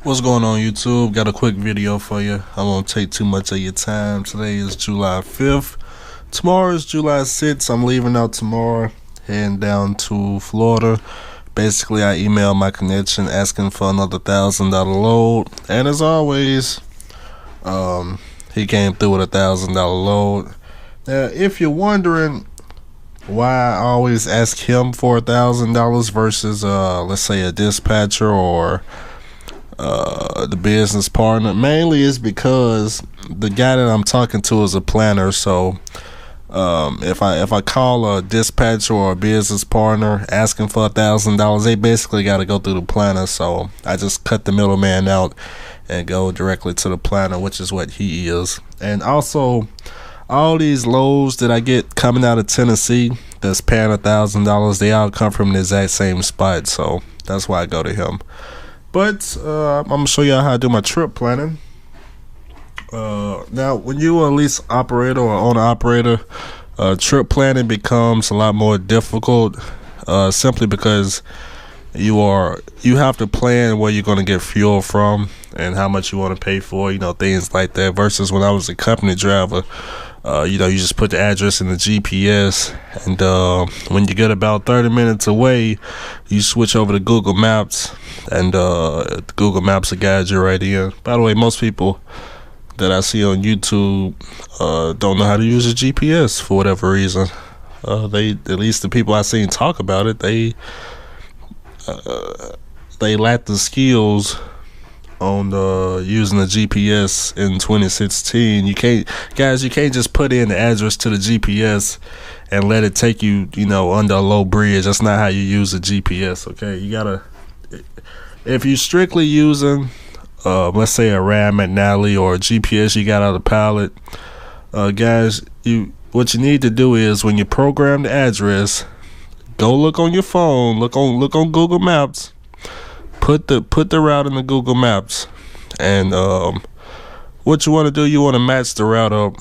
What's going on, YouTube? Got a quick video for you. I won't take too much of your time. Today is July 5th. Tomorrow is July 6th. I'm leaving out tomorrow, heading down to Florida. Basically, I emailed my connection asking for another $1,000 load. And as always, he came through with $1,000 load. Now, if you're wondering why I always ask him for $1,000 versus, let's say, a dispatcher or the business partner, mainly is because the guy that I'm talking to is a planner. So if I call a dispatcher or a business partner asking for $1,000, they basically got to go through the planner. So I just cut the middleman out and go directly to the planner, which is what he is. And also, all these loads that I get coming out of Tennessee that's paying $1,000, they all come from the exact same spot. So that's why I go to him. But I'm going to show y'all how I do my trip planning. Now, when you are a lease operator or owner operator, trip planning becomes a lot more difficult simply because you have to plan where you're going to get fuel from and how much you want to pay for, things like that. Versus when I was a company driver, you just put the address in the GPS, and when you get about 30 minutes away, you switch over to Google Maps, and Google Maps will guide you right in. By the way, most people that I see on YouTube don't know how to use a GPS for whatever reason. At least the people I seen talk about it, they lack the skills on using the GPS in 2016. You can't just put in the address to the GPS and let it take you, under a low bridge. That's not how you use a GPS. Okay, you gotta. If you're strictly using, let's say a RAM McNally or a GPS you got out of the pallet, guys, what you need to do is when you program the address, go look on your phone, look on Google Maps. Put the route in the Google Maps, and what you want to do, you want to match the route up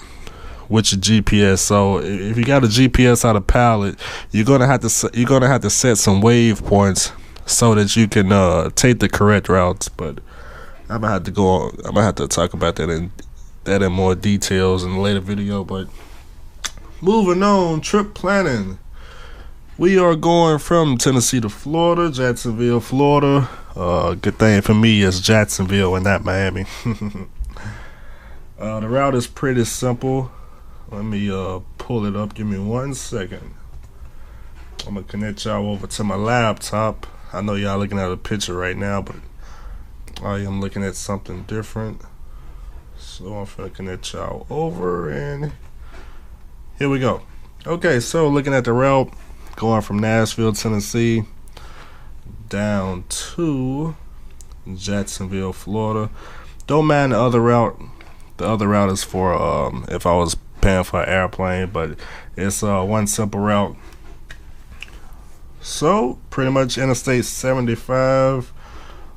with your GPS. So if you got a GPS out of pallet, you're gonna have to set some waypoints so that you can take the correct routes. But I'm gonna have to talk about that in more details in a later video. But moving on, trip planning. We are going from Tennessee to Florida, Jacksonville, Florida. Good thing for me is Jacksonville and not Miami. The route is pretty simple. Let me pull it up. Give me 1 second. I'm going to connect y'all over to my laptop. I know y'all looking at a picture right now, but I am looking at something different. So I'm going to connect y'all over, and here we go. Okay, so looking at the route, going from Nashville, Tennessee, down to Jacksonville, Florida. Don't mind the other route. The other route is for if I was paying for an airplane, but it's one simple route. So pretty much Interstate 75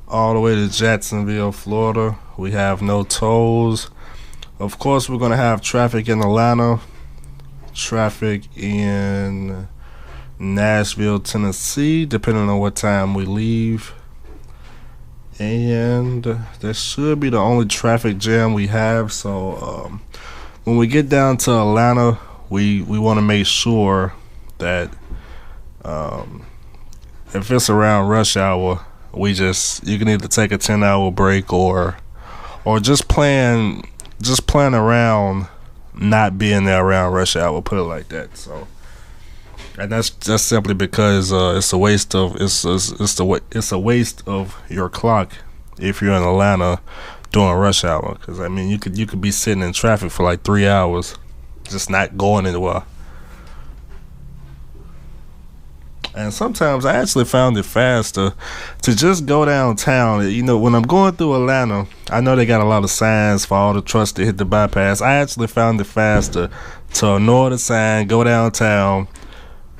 all the way to Jacksonville, Florida. We have no tolls. Of course, we're gonna have traffic in Atlanta, traffic in Nashville, Tennessee, depending on what time we leave, and that should be the only traffic jam we have. So when we get down to Atlanta, we want to make sure that if it's around rush hour, you can either take a 10-hour break or just plan around not being there around rush hour, put it like that. So, and that's simply because it's a waste of your clock if you're in Atlanta during rush hour. Because I mean, you could be sitting in traffic for like 3 hours, just not going anywhere. And sometimes I actually found it faster to just go downtown. When I'm going through Atlanta, I know they got a lot of signs for all the trucks to hit the bypass. I actually found it faster to ignore the sign, go downtown.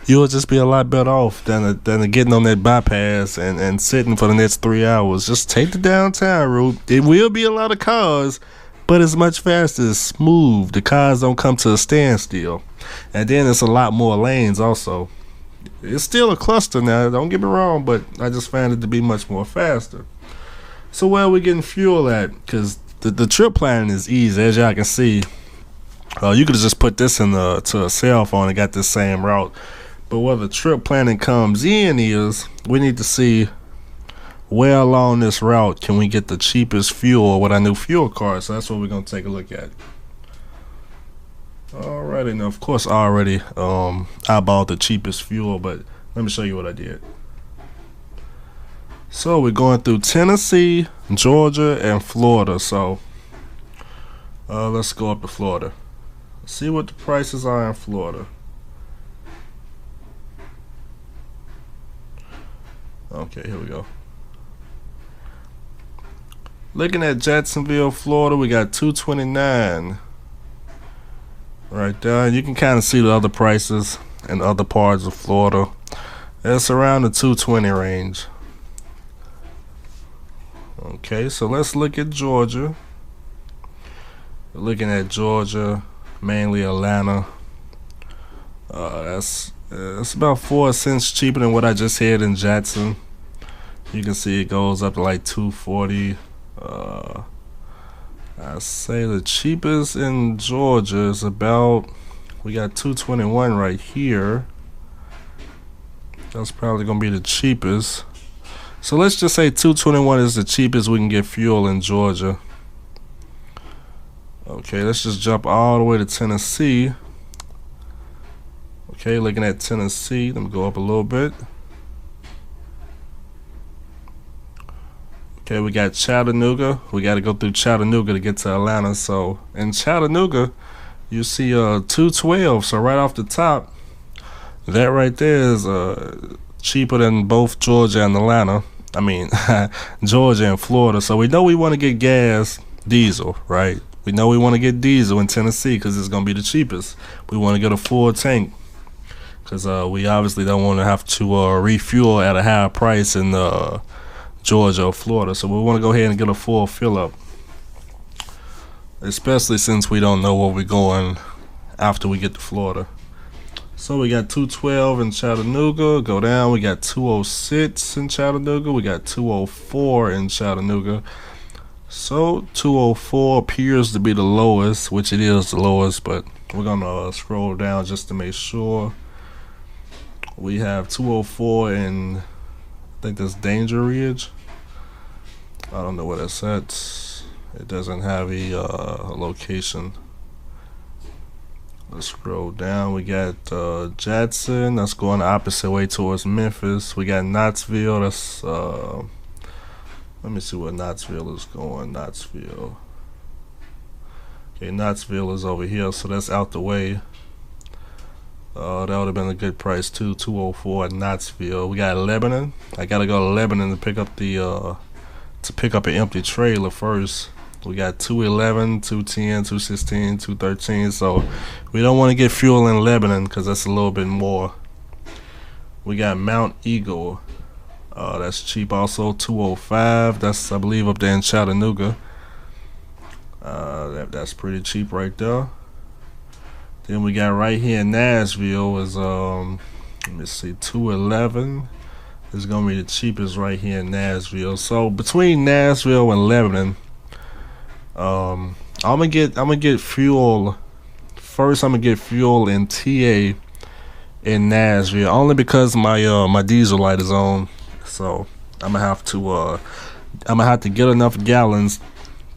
You'll just be a lot better off than getting on that bypass and sitting for the next 3 hours. Just take the downtown route. It will be a lot of cars, but it's much faster. It's smooth. The cars don't come to a standstill. And then it's a lot more lanes also. It's still a cluster now, don't get me wrong, but I just found it to be much more faster. So where are we getting fuel at? Because the trip planning is easy, as y'all can see. You could have just put this to a cell phone and got this same route. But where the trip planning comes in is we need to see where along this route can we get the cheapest fuel with our new fuel card. So that's what we're going to take a look at. Alrighty, now of course I already eyeballed the cheapest fuel, but let me show you what I did. So we're going through Tennessee, Georgia, and Florida. So let's go up to Florida. See what the prices are in Florida. Okay, here we go. Looking at Jacksonville, Florida, we got $2.29 right there. You can kind of see the other prices in other parts of Florida. It's around the $2.20 range. Okay, so let's look at Georgia. We're looking at Georgia, mainly Atlanta. It's about 4 cents cheaper than what I just had in Jackson. You can see it goes up to like $2.40. I say the cheapest in Georgia is about, we got $2.21 right here. That's probably gonna be the cheapest. So let's just say $2.21 is the cheapest we can get fuel in Georgia. Okay, let's just jump all the way to Tennessee. Okay, looking at Tennessee, let me go up a little bit. Okay, we got Chattanooga. We got to go through Chattanooga to get to Atlanta. So in Chattanooga, you see $2.12. So right off the top, that right there is cheaper than both Georgia and Atlanta. I mean, Georgia and Florida. So we know we want to get gas, diesel, right? We know we want to get diesel in Tennessee because it's going to be the cheapest. We want to get a full tank because we obviously don't want to have to refuel at a higher price in Georgia or Florida. So we want to go ahead and get a full fill up, especially since we don't know where we're going after we get to Florida. So we got $2.12 in Chattanooga. Go down, we got $2.06 in Chattanooga. We got $2.04 in Chattanooga. So $2.04 appears to be the lowest, which it is the lowest, but we're gonna scroll down just to make sure. We have $2.04 in, I think that's Danger Ridge. I don't know where that's at. It doesn't have a location. Let's scroll down. We got Jackson. That's going the opposite way towards Memphis. We got Knoxville. That's let me see where Knoxville is going. Knoxville. Okay, Knoxville is over here, so that's out the way. That would have been a good price too. $2.04 at Knoxville. We got Lebanon. I gotta go to Lebanon to pick up the an empty trailer first. We got $2.11, $2.10, $2.16, $2.13. So we don't want to get fuel in Lebanon because that's a little bit more. We got Mount Eagle. That's cheap also, $2.05. That's, I believe, up there in Chattanooga. That's pretty cheap right there. Then we got right here in Nashville is let me see, $2.11 is gonna be the cheapest right here in Nashville. So between Nashville and Lebanon, I'm gonna get fuel first. I'm gonna get fuel in TA in Nashville only because my diesel light is on. So I'm gonna have to get enough gallons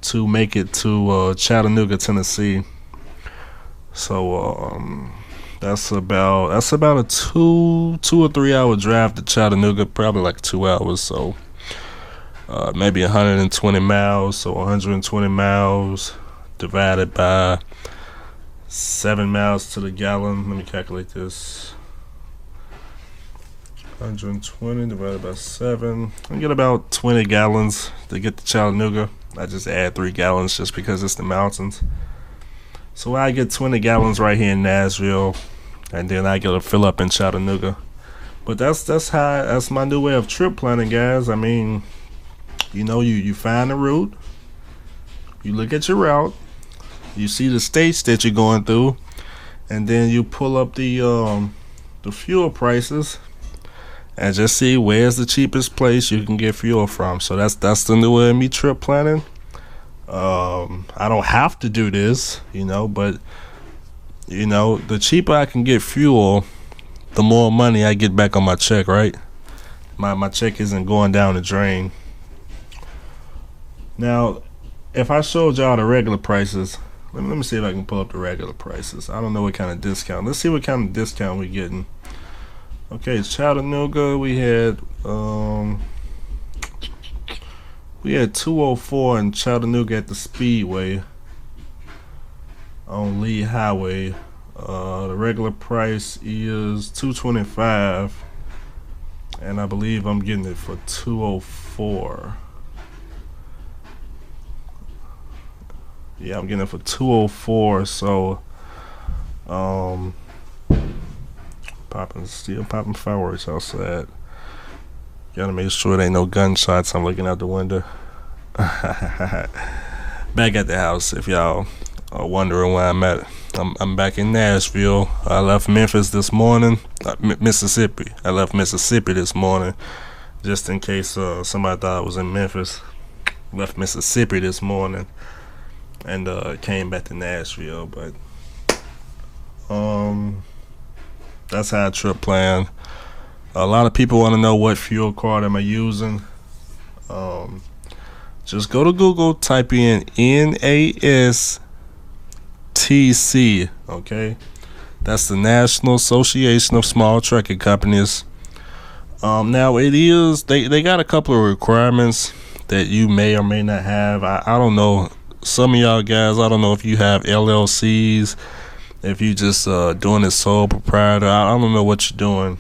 to make it to Chattanooga, Tennessee. So that's about a 2 or 3 hour drive to Chattanooga, probably like 2 hours. So maybe 120 miles. So 120 miles divided by 7 miles to the gallon. Let me calculate this. 120 divided by 7. I get about 20 gallons to get to Chattanooga. I just add 3 gallons just because it's the mountains. So I get 20 gallons right here in Nashville, and then I get a fill up in Chattanooga. But that's my new way of trip planning, guys. I mean, you find the route, you look at your route, you see the states that you're going through, and then you pull up the fuel prices, and just see where's the cheapest place you can get fuel from. So that's the new way of me trip planning. I don't have to do this, but the cheaper I can get fuel, the more money I get back on my check, right? My check isn't going down the drain. Now, if I showed y'all the regular prices, let me see if I can pull up the regular prices. I don't know what kind of discount. Let's see what kind of discount we're getting. Okay, Chattanooga, we had 204 in Chattanooga at the Speedway on Lee Highway. The regular price is $225, and I believe I'm getting it for $204. Yeah, I'm getting it for $204. So, still popping fireworks outside. Gotta make sure there ain't no gunshots. I'm looking out the window. Back at the house, if y'all are wondering where I'm at. I'm back in Nashville. I left Memphis this morning. Mississippi. I left Mississippi this morning, just in case somebody thought I was in Memphis. Left Mississippi this morning and came back to Nashville. But that's how I trip plan. A lot of people want to know what fuel card am I using. Just go to Google, type in NASTC, okay? That's the National Association of Small Trucking Companies. Now it is, they got a couple of requirements that you may or may not have. I don't know. Some of y'all guys, I don't know if you have LLCs, if you just doing it sole proprietor. I don't know what you're doing,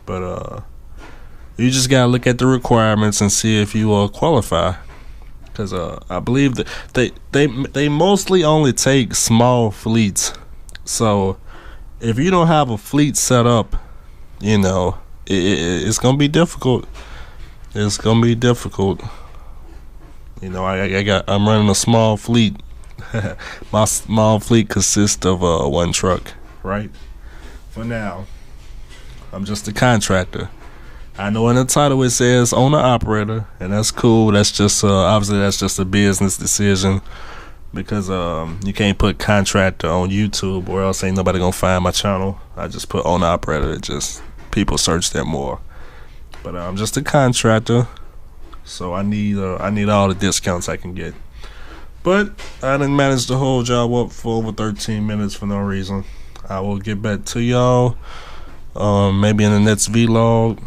but you just gotta look at the requirements and see if you qualify. Because I believe that they mostly only take small fleets. So if you don't have a fleet set up, it's gonna be difficult. It's gonna be difficult. I'm running a small fleet. My small fleet consists of one truck, right? For now, I'm just a contractor. I know in the title it says owner operator, and that's cool. That's just obviously that's just a business decision, because you can't put contractor on YouTube or else ain't nobody gonna find my channel. I just put owner operator. It just people search that more. But I'm just a contractor, so I need all the discounts I can get. But I didn't manage to hold y'all up for over 13 minutes for no reason. I will get back to y'all maybe in the next vlog.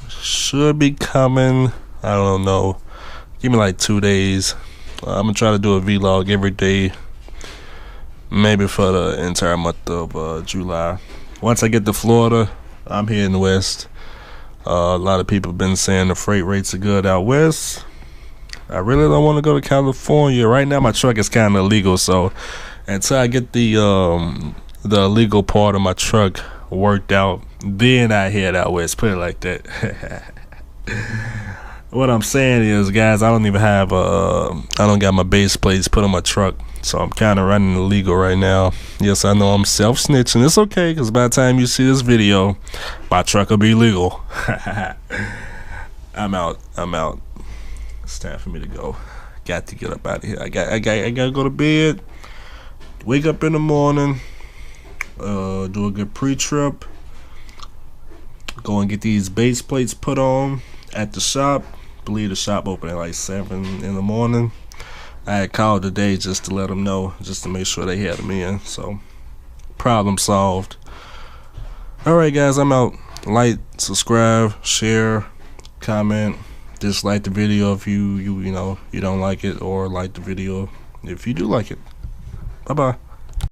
Should be coming, I don't know, give me like 2 days. I'm gonna try to do a vlog every day, maybe for the entire month of July. Once I get to Florida, I'm heading west. A lot of people have been saying the freight rates are good out west. I really don't want to go to California right now. My truck is kind of illegal, so until I get the illegal part of my truck worked out, then I head out west. Put it like that. What I'm saying is, guys, I don't got my base plates put on my truck, so I'm kind of running illegal right now. Yes, I know I'm self-snitching. It's okay, because by the time you see this video, my truck will be legal. I'm out. It's time for me to go. Got to get up out of here. I gotta go to bed, wake up in the morning, do a good pre-trip, go and get these base plates put on at the shop. Believe the shop open at like 7 in the morning. I had called today just to let them know, just to make sure they had them in. So problem solved. Alright guys, I'm out. Like, subscribe, share, comment, dislike the video if you don't like it, or like the video if you do like it. Bye bye.